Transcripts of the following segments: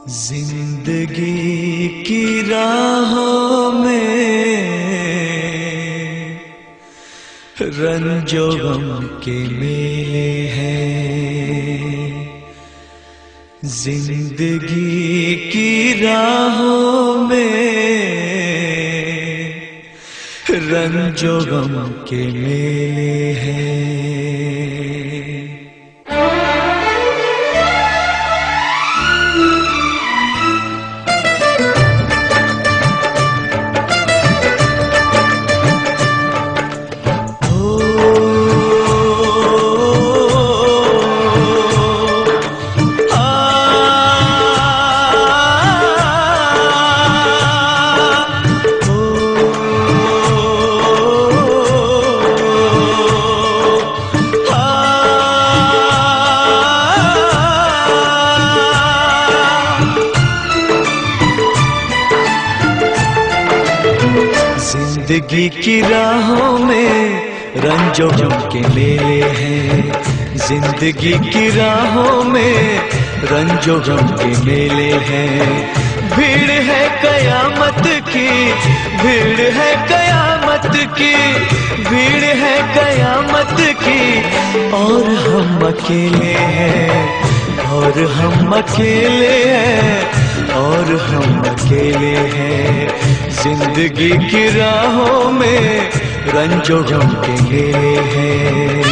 जिंदगी की राहों में रंजो गम के मेले हैं। जिंदगी की राहों में रंजो गम के मेले हैं। जिंदगी की राहों में रंजो गम के मेले हैं। जिंदगी की राहों में रंजो गम के मेले हैं। भीड़ है कयामत की, भीड़ है कयामत की, भीड़ है कयामत की, और हम अकेले हैं, और हम अकेले हैं, और हम अकेले हैं। जिंदगी की राहों में रंजो गम के मेले हैं।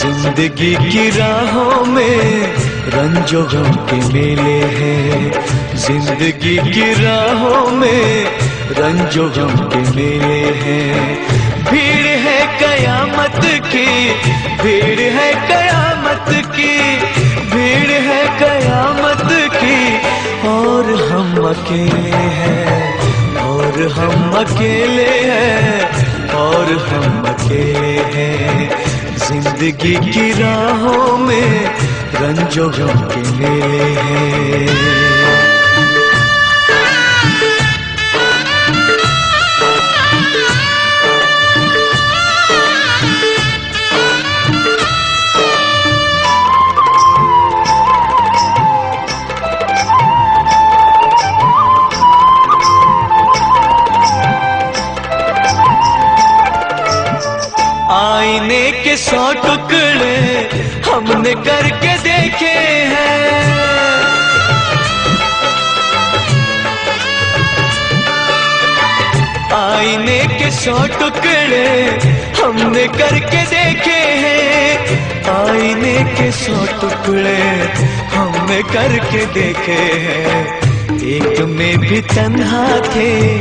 जिंदगी की राहों में रंजो गम के मेले हैं। जिंदगी की राहों में रंजो गम के मेले हैं। भीड़ है कयामत की, भीड़ है कयामत की, भीड़ है कयामत की, और हम अकेले हैं, और हम अकेले हैं, और हम अकेले हैं। जिंदगी की राहों में रंजो गम के मेले हैं। आईने के 100 टुकड़े हमने करके देखे हैं। आईने के 100 टुकड़े हमने करके देखे हैं। आईने के 100 टुकड़े हमने करके देखे हैं। एक में भी तन्हा थे,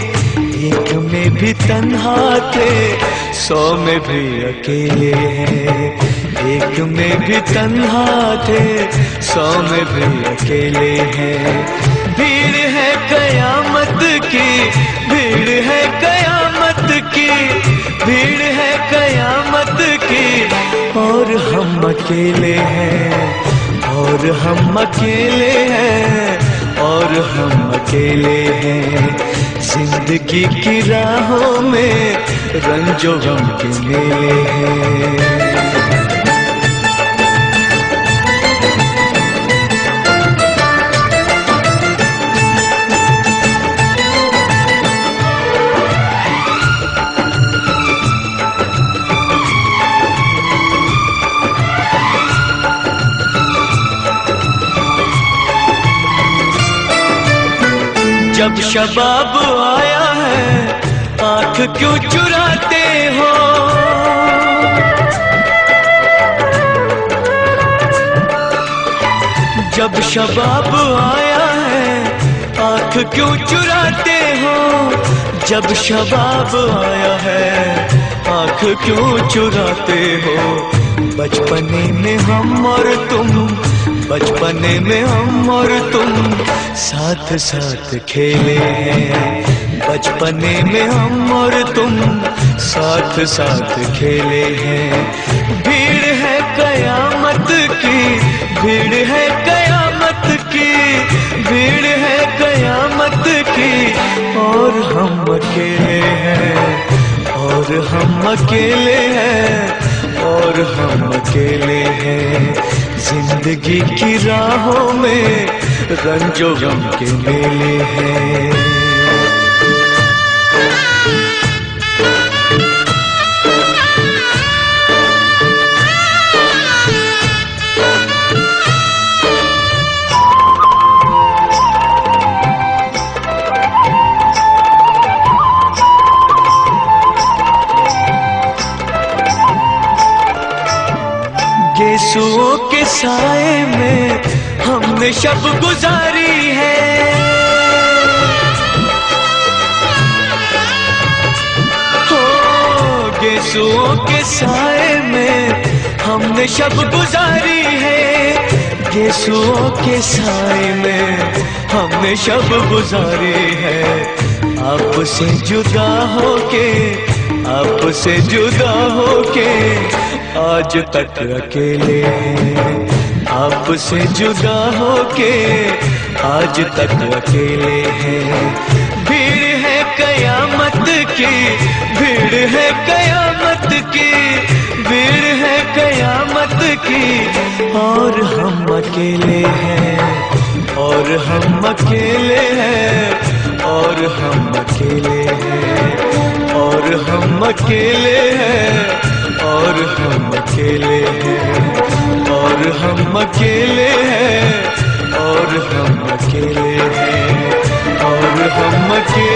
एक में भी तन्हा थे, 100 में भी अकेले हैं। एक में भी तन्हा थे, 100 में भी अकेले हैं। भीड़ है कयामत की, भीड़ है कयामत की, भीड़ है कयामत की, और हम अकेले हैं, और हम अकेले हैं, और हम अकेले हैं। जिंदगी की राहों में रंजो गम के मेले हैं। जब शबाब आया है, आँख क्यों चुराते हो? जब शबाब आया है, आँख क्यों चुराते हो? जब शबाब आया है, आँख क्यों चुराते हो? बचपने में हम और तुम, बचपने में हम और तुम साथ साथ खेले हैं। बचपने में हम और तुम साथ साथ खेले हैं। भीड़ है कयामत की, भीड़ है कयामत की, भीड़ है कयामत की, और हम अकेले हैं, और हम अकेले हैं, और हम अकेले हैं। जिंदगी की राहों में रंजो गम के मेले हैं। गेसुओं के साए में हमने शब गुजारी है, हो गेसुओं के साए में हमने शब गुजारी है, गेसुओं के साए में हमने शब गुजारी है। आपसे जुदा होके, आपसे जुदा होके आज तक अकेले हैं, आपसे जुदा होके आज तक अकेले हैं। भीड़ है कयामत की, भीड़ है कयामत की, भीड़ है कयामत की, और हम अकेले हैं, और हम अकेले हैं, और हम अकेले हैं, और हम अकेले हैं, और हम अकेले हैं, और हम अकेले हैं, और हम अकेले हैं, और हम अकेले